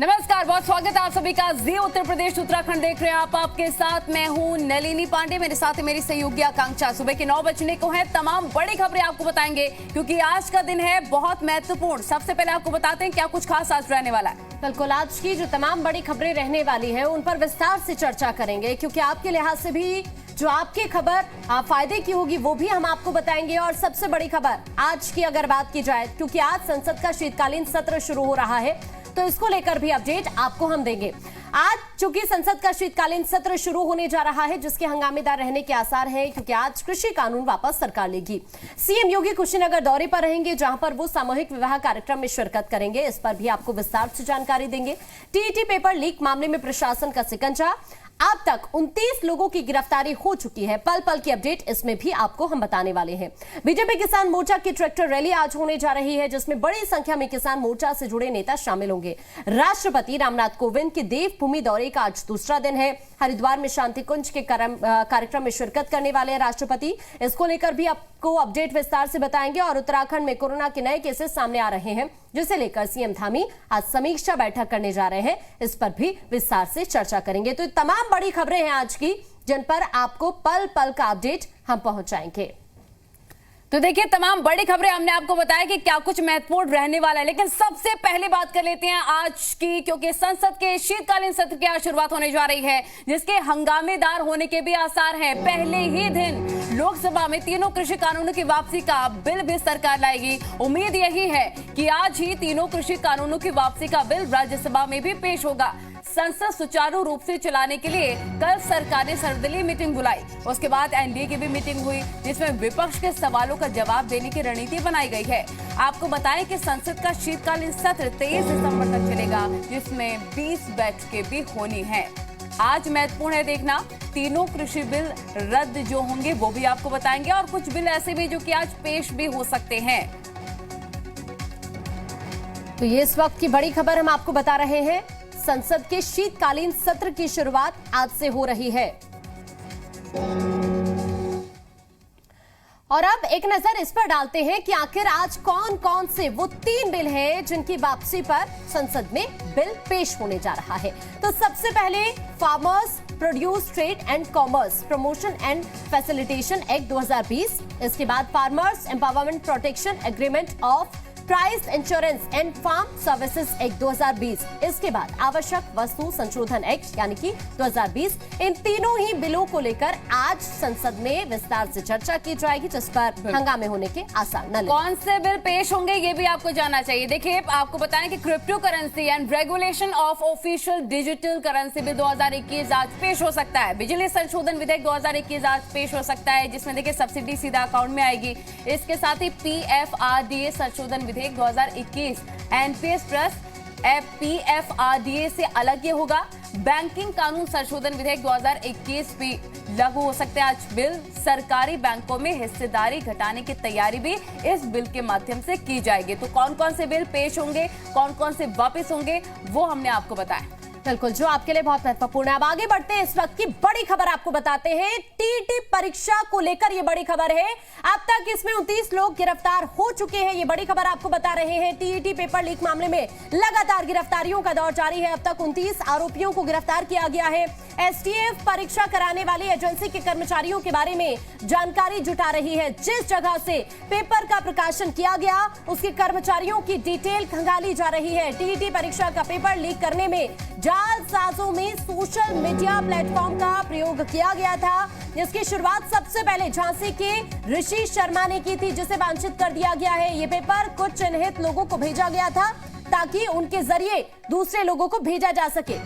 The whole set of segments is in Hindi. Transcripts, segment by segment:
नमस्कार, बहुत स्वागत है आप सभी का। जी उत्तर प्रदेश उत्तराखंड देख रहे हैं आप। आपके साथ मैं हूं नलिनी पांडे, मेरे साथ है मेरी सहयोगी आकांक्षा। सुबह के 9 बजने को है, तमाम बड़ी खबरें आपको बताएंगे क्योंकि आज का दिन है बहुत महत्वपूर्ण। सबसे पहले आपको बताते हैं क्या कुछ खास आज रहने वाला है। बिल्कुल, आज की जो तमाम बड़ी खबरें रहने वाली है उन पर विस्तार से चर्चा करेंगे क्योंकि आपके लिहाज से भी जो आपकी खबर फायदे की होगी वो भी हम आपको बताएंगे। और सबसे बड़ी खबर आज की अगर बात की जाए, क्योंकि आज संसद का शीतकालीन सत्र शुरू हो रहा है तो इसको लेकर भी अपडेट आपको हम देंगे। आज चूंकि संसद का शीतकालीन सत्र शुरू होने जा रहा है जिसके हंगामेदार रहने के आसार हैं क्योंकि आज कृषि कानून वापस सरकार लेगी। सीएम योगी कुशीनगर दौरे पर रहेंगे जहां पर वो सामूहिक विवाह कार्यक्रम में शिरकत करेंगे। इस पर भी आपको विस्तार से जानकारी देंगे। टीईटी पेपर लीक मामले में प्रशासन का शिकंजा, अब तक 29 लोगों की गिरफ्तारी हो चुकी है। पल पल की अपडेट इसमें भी आपको हम बताने वाले हैं। बीजेपी किसान मोर्चा की ट्रैक्टर रैली आज होने जा रही है जिसमें बड़ी संख्या में किसान मोर्चा से जुड़े नेता शामिल होंगे। राष्ट्रपति रामनाथ कोविंद के देवभूमि दौरे का आज दूसरा दिन है। हरिद्वार में शांति कुंज के कार्यक्रम में शिरकत करने वाले हैं राष्ट्रपति। इसको लेकर भी आपको अपडेट विस्तार से बताएंगे। और उत्तराखंड में कोरोना के नए केसेस सामने आ रहे हैं जिसे लेकर सीएम धामी आज समीक्षा बैठक करने जा रहे हैं। इस पर भी विस्तार से चर्चा करेंगे। तो तमाम बड़ी खबरें हैं आज की जिन पर आपको पल पल का अपडेट हम पहुंचाएंगे। तो देखिए, तमाम बड़ी खबरें हमने आपको बताया कि क्या कुछ महत्वपूर्ण रहने वाला है, लेकिन सबसे पहले बात कर लेते हैं आज की, क्योंकि संसद के शीतकालीन सत्र की आज शुरुआत होने जा रही है जिसके हंगामेदार होने के भी आसार हैं। पहले ही दिन लोकसभा में तीनों कृषि कानूनों की वापसी का बिल भी सरकार लाएगी। उम्मीद यही है कि आज ही तीनों कृषि कानूनों की वापसी का बिल राज्यसभा में भी पेश होगा। संसद सुचारू रूप से चलाने के लिए कल सरकार ने सर्वदलीय मीटिंग बुलाई। उसके बाद एनडीए की भी मीटिंग हुई जिसमें विपक्ष के सवालों का जवाब देने की रणनीति बनाई गई है। आपको बताएं कि संसद का शीतकालीन सत्र 23 दिसंबर तक चलेगा जिसमें 20 बैठकें भी होनी है। आज महत्वपूर्ण है देखना, तीनों कृषि बिल रद्द जो होंगे वो भी आपको बताएंगे और कुछ बिल ऐसे भी जो कि आज पेश भी हो सकते हैं। तो ये इस वक्त की बड़ी खबर हम आपको बता रहे हैं। संसद के शीतकालीन सत्र की शुरुआत आज से हो रही है। और अब एक नजर इस पर डालते हैं कि आखिर आज कौन कौन से वो 3 बिल हैं जिनकी वापसी पर संसद में बिल पेश होने जा रहा है। तो सबसे पहले farmers produce trade and commerce promotion and facilitation act 2020। इसके बाद farmers empowerment protection agreement of price insurance and farm services act 2020। इसके बाद आवश्यक वस्तु संशोधन एक्ट यानी कि 2020। इन तीनों ही बिलों को लेकर आज संसद में विस्तार से चर्चा की जाएगी जिस पर हंगामे होने के आसार न लगे। कौन से बिल पेश होंगे ये भी आपको जानना चाहिए। देखिए, आपको बताएं कि crypto currency and regulation of official digital currency bill 2021 आज पेश हो सकता है। बिजली संशोधन विधेयक 2021 आज पेश हो सकता है जिसमें देखिए सब्सिडी सीधा अकाउंट में आएगी। इसके साथ ही PFRDA संशोधन विधेयक 2021 एनपीएस ट्रस्ट PFRDA से अलग ये होगा। बैंकिंग कानून संशोधन विधेयक 2021 भी लागू हो सकते हैं आज बिल। सरकारी बैंकों में हिस्सेदारी घटाने की तैयारी भी इस बिल के माध्यम से की जाएगी। तो कौन कौन से बिल पेश होंगे, कौन कौन से वापस होंगे, वो हमने आपको बताया। बिल्कुल, जो आपके लिए बहुत महत्वपूर्ण है। अब आगे बढ़ते हैं, इस वक्त की बड़ी खबर आपको बताते हैं। टीईटी परीक्षा को लेकर ये बड़ी खबर है। अब तक इसमें 29 लोग गिरफ्तार हो चुके हैं, ये बड़ी खबर आपको बता रहे हैं। टीईटी पेपर लीक मामले में लगातार गिरफ्तारियों का दौर जारी है। अब तक 29 आरोपियों को गिरफ्तार किया गया है। एसटीएफ परीक्षा कराने वाली एजेंसी के कर्मचारियों के बारे में जानकारी जुटा रही है। जिस जगह से पेपर का प्रकाशन किया गया उसके कर्मचारियों की डिटेल खंगाली जा रही है। टीईटी परीक्षा का पेपर लीक करने में जालसाजों में सोशल मीडिया प्लेटफॉर्म का प्रयोग किया गया था जिसकी शुरुआत सबसे पहले झांसी के ऋषि शर्मा ने की थी जिसे वांछित कर दिया गया है। ये पेपर कुछ चिन्हित लोगों को भेजा गया था ताकि उनके जरिए दूसरे लोगों को भेजा जा सके।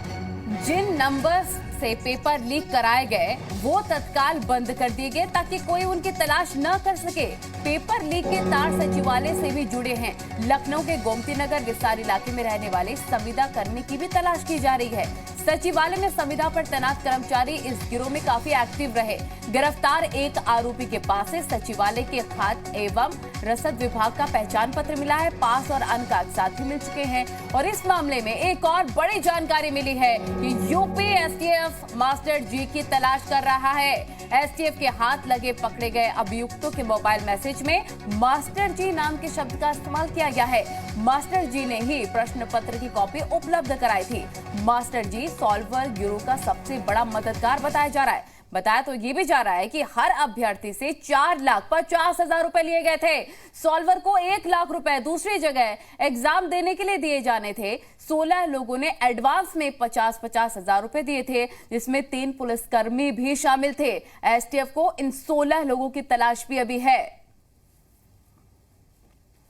जिन नंबर्स से पेपर लीक कराए गए वो तत्काल बंद कर दिए गए ताकि कोई उनकी तलाश न कर सके। पेपर लीक के तार सचिवालय से भी जुड़े हैं। लखनऊ के गोमती नगर विस्तार इलाके में रहने वाले संविदा कर्मी की भी तलाश की जा रही है। सचिवालय में संविदा पर तैनात कर्मचारी इस गिरोह में काफी एक्टिव रहे। गिरफ्तार एक आरोपी के पास से सचिवालय के खाद्य एवं रसद विभाग का पहचान पत्र मिला है। पास और अन्य कागजात भी मिल चुके हैं। और इस मामले में एक और बड़ी जानकारी मिली है कि यूपी एसटीएफ मास्टर जी की तलाश कर रहा है। एसटीएफ के हाथ लगे पकड़े गए अभियुक्तों के मोबाइल मैसेज में मास्टर जी नाम के शब्द का इस्तेमाल किया गया है। मास्टर जी ने ही प्रश्न पत्र की कॉपी उपलब्ध कराई थी। मास्टर जी सॉल्वर ब्यूरो का सबसे बड़ा मददगार बताया जा रहा है। बताया तो ये भी जा रहा है कि हर अभ्यर्थी से 4,50,000 रुपए लिए गए थे। सॉल्वर को 1 लाख रुपए दूसरी जगह एग्जाम देने के लिए दिए जाने थे। 16 लोगों ने एडवांस में 50-50 हजार रुपए दिए थे, जिसमें 3 पुलिसकर्मी भी शामिल थे। एसटीएफ को इन 16 लोगों की तलाश भी अभी है।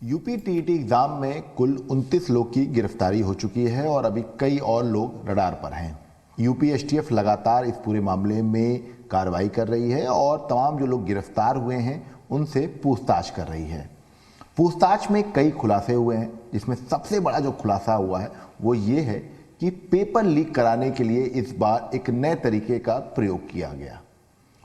यूपी टीईटी एग्जाम में कुल 29 लोग की गिरफ्तारी हो चुकी है और अभी कई और लोग रडार पर हैं। यूपी एसटीएफ लगातार इस पूरे मामले में कार्रवाई कर रही है और तमाम जो लोग गिरफ्तार हुए हैं उनसे पूछताछ कर रही है। पूछताछ में कई खुलासे हुए हैं, जिसमें सबसे बड़ा जो खुलासा हुआ है वो ये है कि पेपर लीक कराने के लिए इस बार एक नए तरीके का प्रयोग किया गया।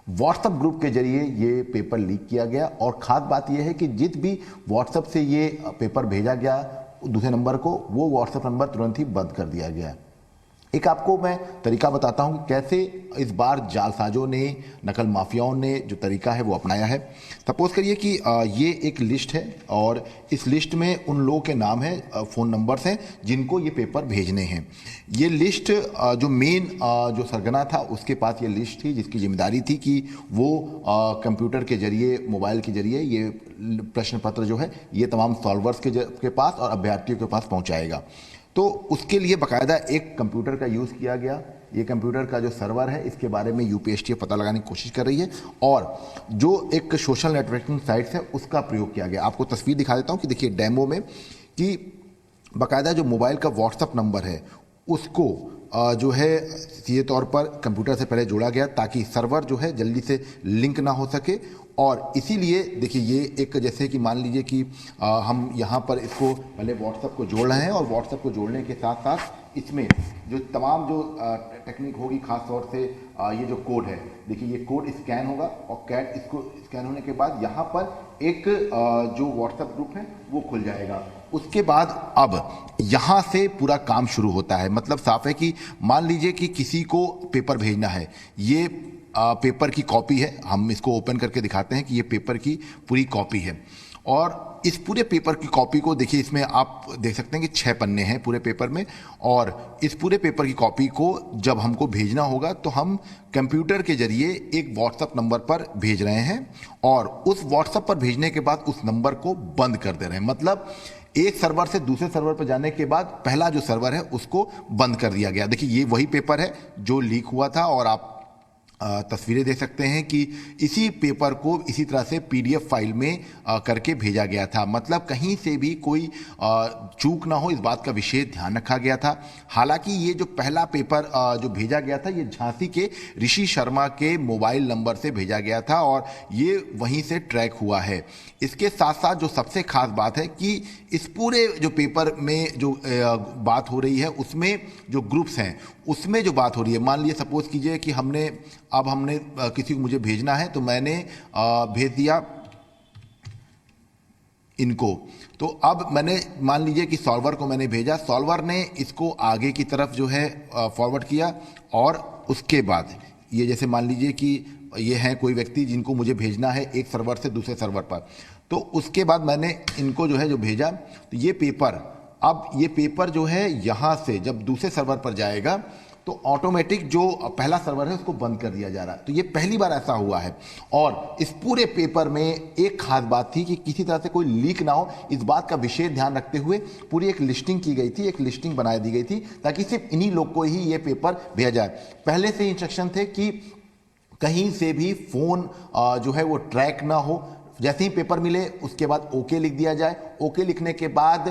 व्हाट्सएप ग्रुप के जरिए ये पेपर लीक किया गया और खास बात यह है कि जिस भी व्हाट्सएप से ये पेपर भेजा गया दूसरे नंबर को, वो व्हाट्सएप नंबर तुरंत ही बंद कर दिया गया। एक आपको मैं तरीका बताता हूं कि कैसे इस बार जालसाजों ने, नकल माफियाओं ने जो तरीका है वो अपनाया है। सपोज करिए कि ये एक लिस्ट है और इस लिस्ट में उन लोगों के नाम हैं, फ़ोन नंबर्स हैं जिनको ये पेपर भेजने हैं। ये लिस्ट जो मेन जो सरगना था उसके पास ये लिस्ट थी, जिसकी जिम्मेदारी थी कि वो कंप्यूटर के जरिए, मोबाइल के जरिए ये प्रश्न पत्र जो है ये तमाम सॉल्वर्स के पास और अभ्यर्थियों के पास पहुँचाएगा। तो उसके लिए बाकायदा एक कंप्यूटर का यूज़ किया गया। ये कंप्यूटर का जो सर्वर है इसके बारे में यूपीएसटीएफ पता लगाने की कोशिश कर रही है और जो एक सोशल नेटवर्किंग साइट्स है उसका प्रयोग किया गया। आपको तस्वीर दिखा देता हूँ कि देखिए डेमो में कि बाकायदा जो मोबाइल का व्हाट्सएप नंबर है उसको जो है सीधे तौर पर कंप्यूटर से पहले जोड़ा गया ताकि सर्वर जो है जल्दी से लिंक ना हो सके। और इसीलिए देखिए ये एक, जैसे कि मान लीजिए कि हम यहाँ पर इसको पहले व्हाट्सएप को जोड़ रहे हैं और व्हाट्सएप को जोड़ने के साथ साथ इसमें जो तमाम जो टेक्निक होगी, खास तौर से ये जो कोड है, देखिए ये कोड स्कैन होगा और कैट इसको स्कैन होने के बाद यहाँ पर एक जो व्हाट्सएप ग्रुप है वो खुल जाएगा। उसके बाद अब यहाँ से पूरा काम शुरू होता है। मतलब साफ है कि मान लीजिए कि किसी को पेपर भेजना है, ये पेपर की कॉपी है, हम इसको ओपन करके दिखाते हैं कि ये पेपर की पूरी कॉपी है। और इस पूरे पेपर की कॉपी को देखिए, इसमें आप देख सकते हैं कि 6 पन्ने हैं पूरे पेपर में और इस पूरे पेपर की कॉपी को जब हमको भेजना होगा तो हम कंप्यूटर के जरिए एक व्हाट्सएप नंबर पर भेज रहे हैं और उस व्हाट्सएप पर भेजने के बाद उस नंबर को बंद कर दे रहे हैं। मतलब एक सर्वर से दूसरे सर्वर पर जाने के बाद पहला जो सर्वर है उसको बंद कर दिया गया। देखिए ये वही पेपर है जो लीक हुआ था और आप तस्वीरें देख सकते हैं कि इसी पेपर को इसी तरह से पीडीएफ फाइल में करके भेजा गया था। मतलब कहीं से भी कोई चूक ना हो, इस बात का विशेष ध्यान रखा गया था। हालांकि ये जो पहला पेपर जो भेजा गया था ये झांसी के ऋषि शर्मा के मोबाइल नंबर से भेजा गया था और ये वहीं से ट्रैक हुआ है। इसके साथ साथ जो सबसे खास बात है कि इस पूरे जो पेपर में जो बात हो रही है उसमें जो ग्रुप्स हैं उसमें जो बात हो रही है, मान लीजिए सपोज कीजिए कि हमने किसी को मुझे भेजना है तो मैंने भेज दिया इनको, तो अब मैंने मान लीजिए कि सॉल्वर को मैंने भेजा, सॉल्वर ने इसको आगे की तरफ जो है फॉरवर्ड किया और उसके बाद ये जैसे मान लीजिए कि ये हैं कोई व्यक्ति जिनको मुझे भेजना है एक सर्वर से दूसरे सर्वर पर, तो उसके बाद मैंने इनको जो है जो भेजा, तो ये पेपर, अब ये पेपर जो है यहाँ से जब दूसरे सर्वर पर जाएगा तो ऑटोमेटिक जो पहला सर्वर है उसको बंद कर दिया जा रहा है। तो ये पहली बार ऐसा हुआ है और इस पूरे पेपर में एक खास बात थी कि किसी तरह से कोई लीक ना हो, इस बात का विशेष ध्यान रखते हुए पूरी एक लिस्टिंग की गई थी, एक लिस्टिंग बना दी गई थी ताकि सिर्फ इन्हीं लोग को ही ये पेपर भेजा जाए। पहले से इंस्ट्रक्शन थे कि कहीं से भी फोन जो है वो ट्रैक ना हो, जैसे ही पेपर मिले उसके बाद ओके लिख दिया जाए। ओके लिखने के बाद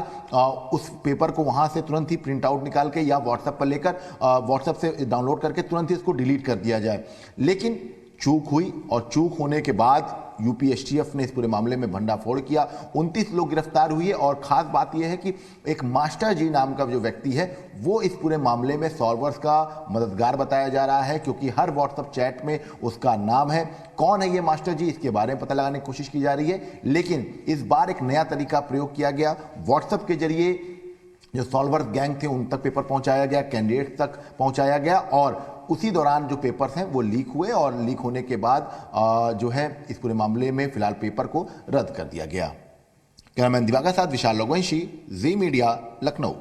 उस पेपर को वहां से तुरंत ही प्रिंट आउट निकाल के या व्हाट्सएप पर लेकर व्हाट्सएप से डाउनलोड करके तुरंत ही इसको डिलीट कर दिया जाए। लेकिन चूक हुई और चूक होने के बाद यूपीएसटीएफ ने इस पूरे मामले में भंडाफोड़ किया। 29 लोग गिरफ्तार हुए और खास बात यह है कि एक मास्टर जी नाम का जो व्यक्ति है वो इस पूरे मामले में सॉल्वर्स का मददगार बताया जा रहा है, क्योंकि हर व्हाट्सएप चैट में उसका नाम है। कौन है ये मास्टर जी, इसके बारे में पता लगाने की कोशिश की जा रही है। लेकिन इस बार एक नया तरीका प्रयोग किया गया। व्हाट्सएप के जरिए जो सॉल्वर्स गैंग थे उन तक पेपर पहुंचाया गया, कैंडिडेट तक पहुंचाया गया और उसी दौरान जो पेपर्स हैं वो लीक हुए और लीक होने के बाद जो है इस पूरे मामले में फिलहाल पेपर को रद्द कर दिया गया। कैमरामैन दिवाकर साथ विशाल लोगवंशी, जी मीडिया, लखनऊ।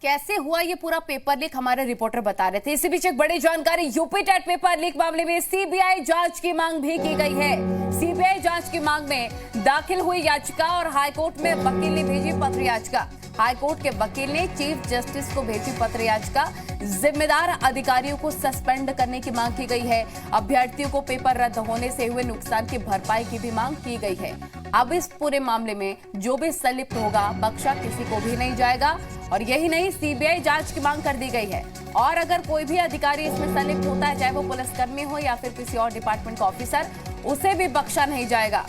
कैसे हुआ ये पूरा पेपर लीक हमारे रिपोर्टर बता रहे थे। इसी बीच एक बड़ी जानकारी, यूपी टेट पेपर लीक मामले में सीबीआई जांच की मांग भी की गई है। सीबीआई जांच की मांग में दाखिल हुई याचिका और हाईकोर्ट में वकील ने भेजी पत्र याचिका। हाईकोर्ट के वकील ने चीफ जस्टिस को भेजी पत्र याचिका। जिम्मेदार अधिकारियों को सस्पेंड करने की मांग की गई है। अभ्यर्थियों को पेपर रद्द होने से हुए नुकसान की भरपाई की भी मांग की गई है। अब इस पूरे मामले में जो भी संलिप्त होगा बख्शा किसी को भी नहीं जाएगा। और यही नहीं, सीबीआई जांच की मांग कर दी गई है और अगर कोई भी अधिकारी इसमें संलिप्त होता है, चाहे वो पुलिसकर्मी हो या फिर किसी और डिपार्टमेंट का ऑफिसर, उसे भी बख्शा नहीं जाएगा।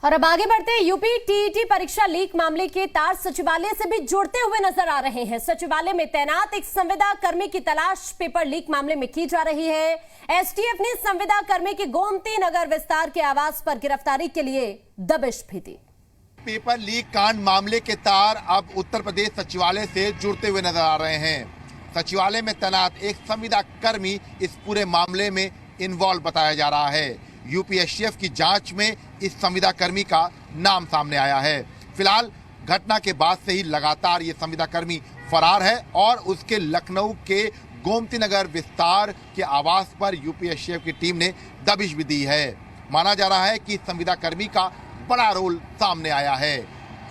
और अब आगे बढ़ते हैं। यूपी टीईटी परीक्षा लीक मामले के तार सचिवालय से भी जुड़ते हुए नजर आ रहे हैं। सचिवालय में तैनात एक संविदा कर्मी की तलाश पेपर लीक मामले में की जा रही है। एसटीएफ ने संविदा कर्मी की गोमती नगर विस्तार के आवास पर गिरफ्तारी के लिए दबिश भी दी। पेपर लीक कांड मामले के तार अब उत्तर प्रदेश सचिवालय से जुड़ते हुए नजर आ रहे हैं। सचिवालय में तैनात एक संविदा कर्मी इस पूरे मामले में इन्वॉल्व बताया जा रहा है। यूपी एसटीएफ की जांच में इस संविदा कर्मी का नाम सामने आया है। फिलहाल घटना के बाद से ही लगातार ये संविदा कर्मी फरार है और उसके लखनऊ के गोमती नगर विस्तार के आवास पर यूपी एसटीएफ की टीम ने दबिश भी दी है। माना जा रहा है कि संविदा कर्मी का बड़ा रोल सामने आया है।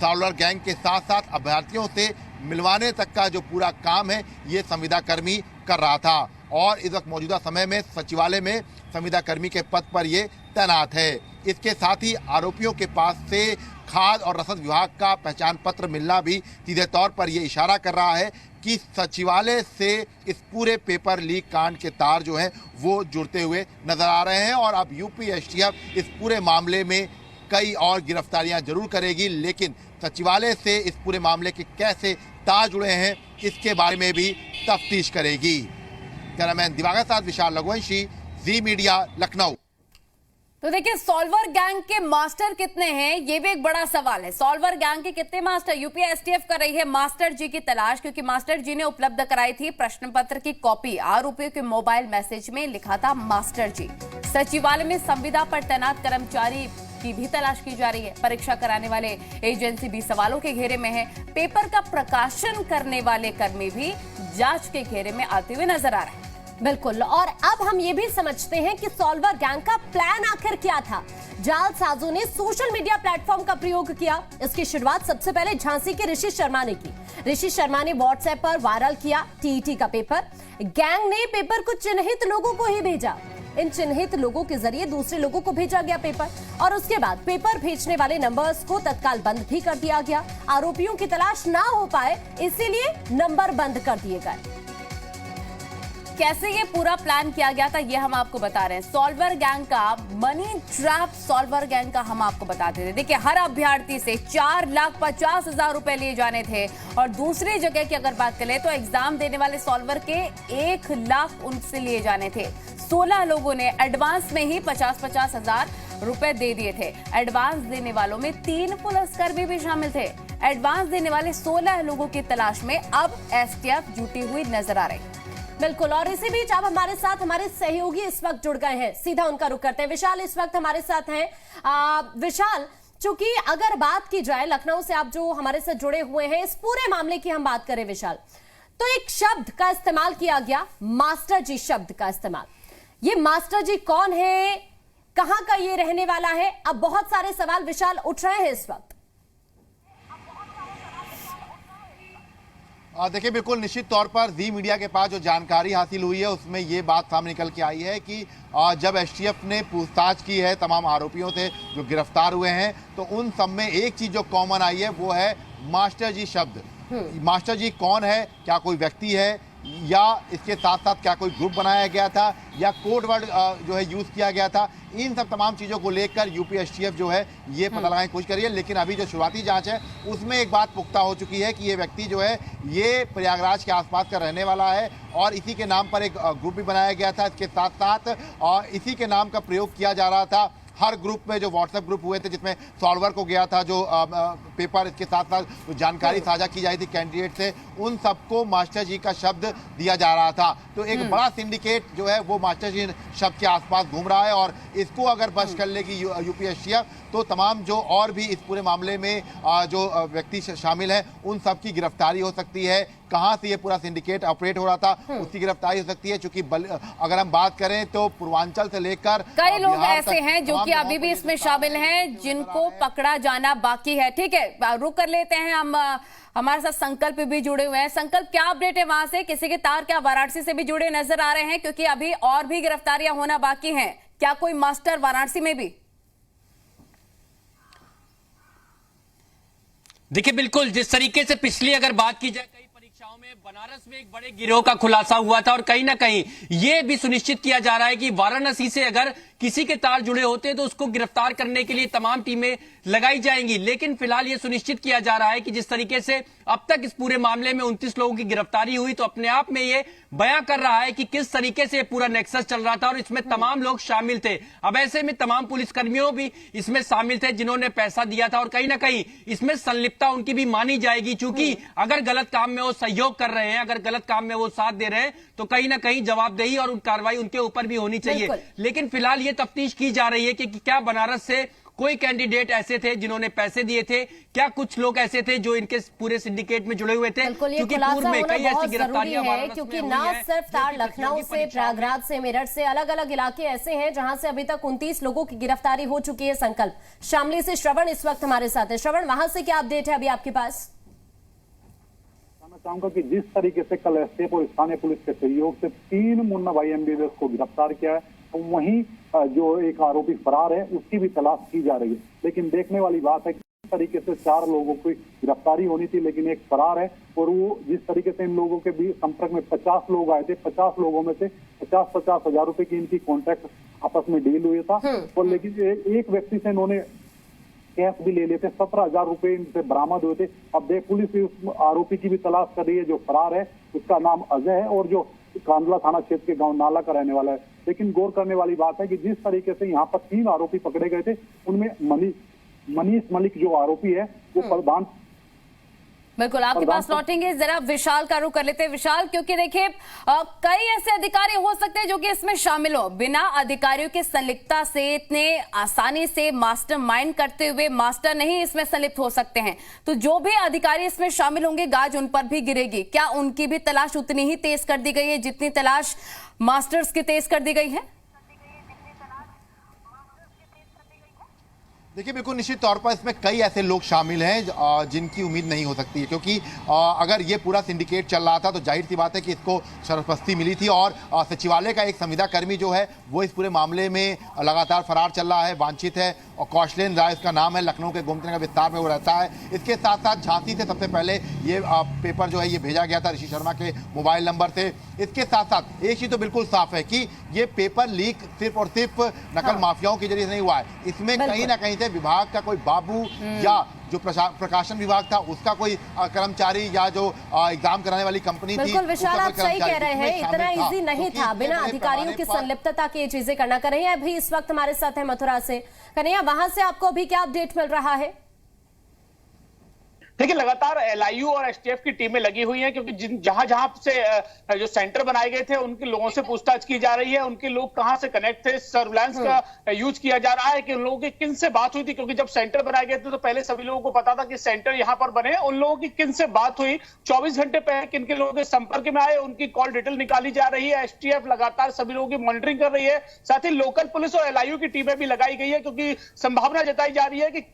सॉल्वर गैंग के साथ साथ अभ्यर्थियों से मिलवाने तक का जो पूरा काम है ये संविदा कर्मी कर रहा था और इस वक्त मौजूदा समय में सचिवालय में संविदा कर्मी के पद पर ये तैनात है। इसके साथ ही आरोपियों के पास से खाद्य और रसद विभाग का पहचान पत्र मिलना भी सीधे तौर पर ये इशारा कर रहा है कि सचिवालय से इस पूरे पेपर लीक कांड के तार जो हैं वो जुड़ते हुए नजर आ रहे हैं। और अब यूपी एसटीएफ इस पूरे मामले में कई और गिरफ्तारियां जरूर करेगी, लेकिन सचिवालय से इस पूरे मामले के कैसे तार जुड़े हैं इसके बारे में भी तफ्तीश करेगी। कैमरामैन दिवाकर साथ विशाल लोगवंशी, जी मीडिया, लखनऊ। तो देखिए, सॉल्वर गैंग के मास्टर कितने हैं ये भी एक बड़ा सवाल है। सॉल्वर गैंग के कितने मास्टर? यूपी एसटीएफ कर रही है मास्टर जी की तलाश, क्योंकि मास्टर जी ने उपलब्ध कराई थी प्रश्न पत्र की कॉपी। आरोपियों के मोबाइल मैसेज में लिखा था मास्टर जी। सचिवालय में संविदा पर तैनात कर्मचारी की भी तलाश की जा रही है। परीक्षा कराने वाले एजेंसी भी सवालों के घेरे में है। पेपर का प्रकाशन करने वाले कर्मी भी जांच के घेरे में आते हुए नजर आ रहे हैं। बिल्कुल, और अब हम ये भी समझते हैं कि सॉल्वर गैंग का प्लान आखिर क्या था। जालसाजों ने सोशल मीडिया प्लेटफॉर्म का प्रयोग किया। इसकी शुरुआत सबसे पहले झांसी के ऋषि शर्मा ने की। ऋषि शर्मा ने व्हाट्सएप पर वायरल किया टीईटी का पेपर। गैंग ने पेपर को चिन्हित लोगों को ही भेजा। इन चिन्हित लोगों के जरिए दूसरे लोगों को भेजा गया पेपर और उसके बाद पेपर भेजने वाले नंबर्स को तत्काल बंद भी कर दिया गया। आरोपियों की तलाश ना हो पाए इसीलिए नंबर बंद कर दिए गए। कैसे ये पूरा प्लान किया गया था ये हम आपको बता रहे हैं। सॉल्वर गैंग का मनी ट्रैप सॉल्वर गैंग का हम आपको बताते थे। देखिए, हर अभ्यर्थी से 4,50,000 रुपए लिए जाने थे और दूसरी जगह की अगर बात करें तो एग्जाम देने वाले सॉल्वर के 1 लाख उनसे लिए जाने थे। 16 लोगों ने एडवांस में ही 50,000 रुपए दे दिए थे। एडवांस देने वालों में 3 पुलिसकर्मी भी शामिल थे। एडवांस देने वाले 16 लोगों की तलाश में अब एसटीएफ जुटी हुई नजर आ रही। बिल्कुल, और इसी बीच अब हमारे साथ हमारे सहयोगी इस वक्त जुड़ गए हैं। सीधा उनका रुख करते हैं। विशाल इस वक्त हमारे साथ हैं। विशाल, चूंकि अगर बात की जाए लखनऊ से आप जो हमारे साथ जुड़े हुए हैं, इस पूरे मामले की हम बात करें विशाल, तो एक शब्द का इस्तेमाल किया गया, मास्टर जी शब्द का इस्तेमाल। ये मास्टर जी कौन है, कहां का ये रहने वाला है? अब बहुत सारे सवाल विशाल उठ रहे हैं इस वक्त। देखिए, बिल्कुल निश्चित तौर पर जी मीडिया के पास जो जानकारी हासिल हुई है उसमें ये बात सामने निकल के आई है कि जब एसटीएफ ने पूछताछ की है तमाम आरोपियों से जो गिरफ्तार हुए हैं, तो उन सब में एक चीज जो कॉमन आई है वो है मास्टर जी शब्द। मास्टर जी कौन है? क्या कोई व्यक्ति है या इसके साथ साथ क्या कोई ग्रुप बनाया गया था या कोड वर्ड जो है यूज किया गया था? इन सब तमाम चीज़ों को लेकर यूपी एसटीएफ जो है ये पता लगाने की कोशिश कर रही है। लेकिन अभी जो शुरुआती जांच है उसमें एक बात पुख्ता हो चुकी है कि ये व्यक्ति जो है ये प्रयागराज के आसपास का रहने वाला है और इसी के नाम पर एक ग्रुप भी बनाया गया था। इसके साथ साथ इसी के नाम का प्रयोग किया जा रहा था हर ग्रुप में जो व्हाट्सएप ग्रुप हुए थे जिसमें सॉल्वर को गया था जो पेपर, इसके साथ साथ जानकारी साझा की जाती थी कैंडिडेट से, उन सबको मास्टर जी का शब्द दिया जा रहा था। तो एक बड़ा सिंडिकेट जो है वो मास्टर जी शब्द के आसपास घूम रहा है और इसको अगर बच कर लेगी यूपीएससीएफ तो तमाम जो और भी इस पूरे मामले में जो व्यक्ति शामिल हैं उन सब की गिरफ्तारी हो सकती है। कहां से ये पूरा सिंडिकेट ऑपरेट हो रहा था उसकी गिरफ्तारी हो सकती है, क्योंकि अगर हम बात करें तो पूर्वांचल से लेकर कई लोग ऐसे हैं जो कि अभी भी इसमें शामिल हैं जिनको पकड़ा जाना बाकी है। ठीक है, रुक कर लेते हैं हम। हमारे साथ संकल्प भी जुड़े हुए हैं। संकल्प, क्या अपडेट है वहां से? किसी के तार क्या वाराणसी से भी जुड़े नजर आ रहे हैं? क्योंकि अभी और भी गिरफ्तारियां होना बाकी हैं। क्या कोई मास्टर वाराणसी में भी? देखिए, बिल्कुल जिस तरीके से पिछली अगर बात की जाए कई परीक्षाओं में बनारस में एक बड़े गिरोह का खुलासा हुआ था और कहीं ना कहीं यह भी सुनिश्चित किया जा रहा है कि वाराणसी से अगर किसी के तार जुड़े होते हैं तो उसको गिरफ्तार करने के लिए तमाम टीमें लगाई जाएंगी। लेकिन फिलहाल यह सुनिश्चित किया जा रहा है कि जिस तरीके से अब तक इस पूरे मामले में 29 लोगों की गिरफ्तारी हुई तो अपने आप में यह बयां कर रहा है कि किस तरीके से पूरा नेक्सस चल रहा था और इसमें तमाम लोग शामिल थे। अब ऐसे में तमाम पुलिसकर्मियों भी इसमें शामिल थे जिन्होंने पैसा दिया था और कहीं ना कहीं इसमें संलिप्तता उनकी भी मानी जाएगी, क्योंकि अगर गलत काम में वो सहयोग कर रहे हैं, अगर गलत काम में वो साथ दे रहे हैं तो कहीं ना कहीं जवाबदेही और कार्रवाई उनके ऊपर भी होनी चाहिए। लेकिन फिलहाल ये तफ्तीश की जा रही है कि क्या बनारस से कोई कैंडिडेट ऐसे थे जिन्होंने पैसे दिए थे, क्या कुछ लोग ऐसे थे जो इनके पूरे सिंडिकेट में जुड़े हुए थे? क्योंकि पूर्व में कई ऐसी गिरफ्तारियां है, क्योंकि ना सिर्फ तार लखनऊ से, प्रयागराज से, मेरठ से, अलग अलग इलाके ऐसे हैं जहां से अभी तक 29 लोगों की गिरफ्तारी हो चुकी है। संकल्प, शामली से श्रवण इस वक्त हमारे साथ है। श्रवण, वहां से क्या अपडेट है अभी आपके पास? मैं चाहूंगा कि जिस तरीके से कल एसटीएफ और स्थानीय पुलिस के सहयोग से 3 मुन्ना भाई एमबीबीएस को गिरफ्तार किया है, तो वहीं जो एक आरोपी फरार है उसकी भी तलाश की जा रही है। लेकिन देखने वाली बात है कि जिस तरीके से 4 लोगों की गिरफ्तारी होनी थी लेकिन एक फरार है, और वो जिस तरीके से इन लोगों के भी संपर्क में 50 लोग आए थे, 50 लोगों में से 50-50 हजार रुपए की इनकी कॉन्ट्रैक्ट आपस में डील हुई था। और लेकिन एक व्यक्ति से इन्होंने कैश भी ले लेते, 17,000 रुपए इनसे बरामद हुए थे। अब देख पुलिस उस आरोपी की भी तलाश कर रही है जो फरार है, उसका नाम अजय है और जो कांडला थाना क्षेत्र के गांव नाला का रहने वाला है। लेकिन गौर करने वाली बात है कि जिस तरीके से यहाँ पर 3 आरोपी पकड़े गए थे उनमें मनीष मलिक जो आरोपी है वो प्रधान। बिल्कुल, आपके पास लौटेंगे, जरा विशाल का रुख कर लेते हैं। विशाल, क्योंकि देखिए कई ऐसे अधिकारी हो सकते हैं जो कि इसमें शामिल हो, बिना अधिकारियों की संलिप्तता से इतने आसानी से मास्टरमाइंड करते हुए मास्टर नहीं इसमें संलिप्त हो सकते हैं। तो जो भी अधिकारी इसमें शामिल होंगे गाज उन पर भी गिरेगी। क्या उनकी भी तलाश उतनी ही तेज कर दी गई है जितनी तलाश मास्टर्स की तेज कर दी गई है? देखिए, बिल्कुल निश्चित तौर पर इसमें कई ऐसे लोग शामिल हैं जिनकी उम्मीद नहीं हो सकती है, क्योंकि अगर ये पूरा सिंडिकेट चल रहा था तो जाहिर सी बात है कि इसको सरपस्ती मिली थी और सचिवालय का एक संविदा कर्मी जो है वो इस पूरे मामले में लगातार फरार चल रहा है, वांछित है, और कौशलेन राय इसका नाम है, लखनऊ के गोमती नगर विस्तार में वो रहता है। इसके साथ साथ झांसी से सबसे पहले ये पेपर जो है ये भेजा गया था ऋषि शर्मा के मोबाइल नंबर से। इसके साथ साथ एक चीज तो बिल्कुल साफ है कि ये पेपर लीक सिर्फ और सिर्फ नकल माफियाओं के जरिए नहीं हुआ है, इसमें कहीं ना कहीं से विभाग का कोई बाबू या जो प्रकाशन विभाग था उसका कोई कर्मचारी या जो एग्जाम कराने वाली कंपनी थी। बिल्कुल विशाल, आप सही कह रहे हैं, इतना इजी नहीं था बिना अधिकारियों की संलिप्तता की ये चीजें करना। कन्हैया अभी इस वक्त हमारे साथ है मथुरा से। कन्हैया, वहां से आपको अभी क्या अपडेट मिल रहा है? देखिए, लगातार एलआईयू और एसटीएफ की टीमें लगी हुई हैं, क्योंकि जहां जहां से जो सेंटर बनाए गए थे उनके लोगों से पूछताछ की जा रही है, उनके लोग कहां से कनेक्ट थे, सर्विलांस का यूज किया जा रहा है कि उन लोगों की किन से बात हुई थी, क्योंकि जब सेंटर बनाए गए थे तो पहले सभी लोगों को पता था कि सेंटर यहां पर बने, उन लोगों की किन से बात हुई, 24 घंटे पहले किन किन लोगों के संपर्क में आए, उनकी कॉल डिटेल निकाली जा रही है। एसटीएफ लगातार सभी लोगों की मॉनिटरिंग कर रही है, साथ ही लोकल पुलिस और एलआईयू की टीमें भी लगाई गई है, क्योंकि संभावना जताई जा रही है कि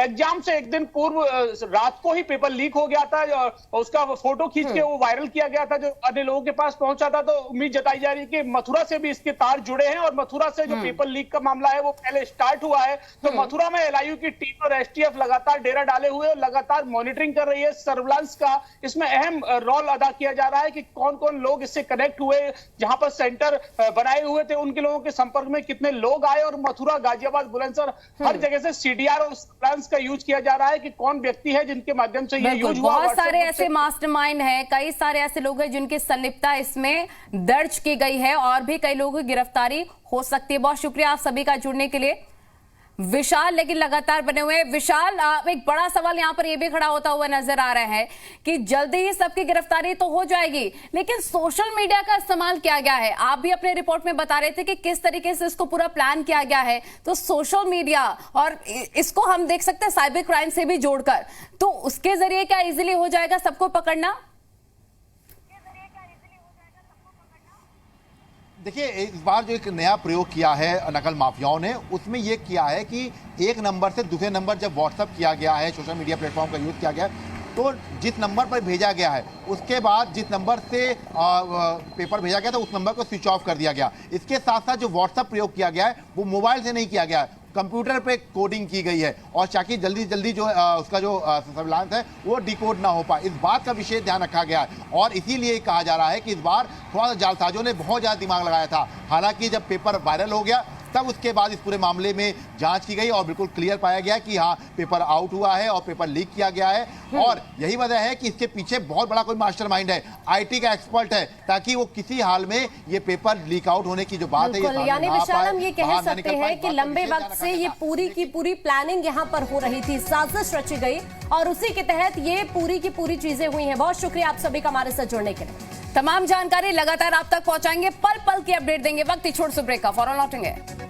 एग्जाम से एक दिन पूर्व रात को ही पेपर लीक हो गया था और उसका फोटो खींच के वो वायरल किया गया था जो अन्य लोगों के पास पहुंचा था। तो उम्मीद जताई जा रही है कि मथुरा से भी इसके तार जुड़े हैं और मथुरा से जो पेपर लीक का मामला है वो पहले स्टार्ट हुआ है। तो मथुरा में एलआईयू की टीम और एसटीएफ लगातार डेरा डाले हुए और लगातार मॉनिटरिंग कर रही है। सर्विलांस का इसमें अहम रोल अदा किया जा रहा है कि कौन कौन लोग इससे कनेक्ट हुए, जहां पर सेंटर बनाए हुए थे उनके लोगों के संपर्क में कितने लोग आए, और मथुरा, गाजियाबाद, बुलंदशहर हर जगह से सीडीआर और सर्विलांस का यूज किया जा रहा है कि कौन व्यक्ति है जिनके माध्यम से ये यूज हुआ। बहुत सारे ऐसे मास्टरमाइंड हैं, कई सारे ऐसे लोग हैं जिनकी संलिप्तता इसमें दर्ज की गई है और भी कई लोगों की गिरफ्तारी हो सकती है। बहुत शुक्रिया आप सभी का जुड़ने के लिए। विशाल लेकिन लगातार बने हुए हैं। विशाल, एक बड़ा सवाल यहां पर यह भी खड़ा होता हुआ नजर आ रहा है कि जल्दी ही सबकी गिरफ्तारी तो हो जाएगी, लेकिन सोशल मीडिया का इस्तेमाल किया गया है। आप भी अपने रिपोर्ट में बता रहे थे कि किस तरीके से इसको पूरा प्लान किया गया है। तो सोशल मीडिया और इसको हम देख सकते हैं साइबर क्राइम से भी जोड़कर, तो उसके जरिए क्या इजीली हो जाएगा सबको पकड़ना? देखिए, इस बार जो एक नया प्रयोग किया है नकल माफियाओं ने, उसमें यह किया है कि एक नंबर से दूसरे नंबर जब व्हाट्सएप किया गया है, सोशल मीडिया प्लेटफॉर्म का यूज किया गया है, तो जिस नंबर पर भेजा गया है उसके बाद जिस नंबर से पेपर भेजा गया था उस नंबर को स्विच ऑफ कर दिया गया। इसके साथ साथ जो व्हाट्सएप प्रयोग किया गया है वो मोबाइल से नहीं किया गया है, कंप्यूटर पे कोडिंग की गई है, और ताकि जल्दी जल्दी जो उसका जो सर्विलांस है वो डिकोड ना हो पाए, इस बात का विशेष ध्यान रखा गया है। और इसीलिए कहा जा रहा है कि इस बार थोड़ा सा जालसाजों ने बहुत ज़्यादा दिमाग लगाया था। हालांकि जब पेपर वायरल हो गया तब उसके बाद इस पूरे मामले में जांच की गई और बिल्कुल क्लियर पाया गया कि हाँ, पेपर आउट हुआ है और पेपर लीक किया गया है। और यही वजह है कि इसके पीछे बहुत बड़ा कोई मास्टरमाइंड है, आईटी का एक्सपर्ट है, ताकि वो किसी हाल में ये पेपर लीक आउट होने की जो बात है, यानी विशाल हम ये कह सकते हैं कि लंबे वक्त से ये पूरी की पूरी प्लानिंग यहाँ पर हो रही थी, साजिश रची गई और उसी के तहत ये पूरी की पूरी चीजें हुई हैं। बहुत शुक्रिया आप सभी का हमारे साथ जुड़ने के लिए। तमाम जानकारी लगातार आप तक पहुंचाएंगे, पल पल की अपडेट देंगे। वक्त ही छोड़ से ब्रेक का, फौरन लौटेंगे।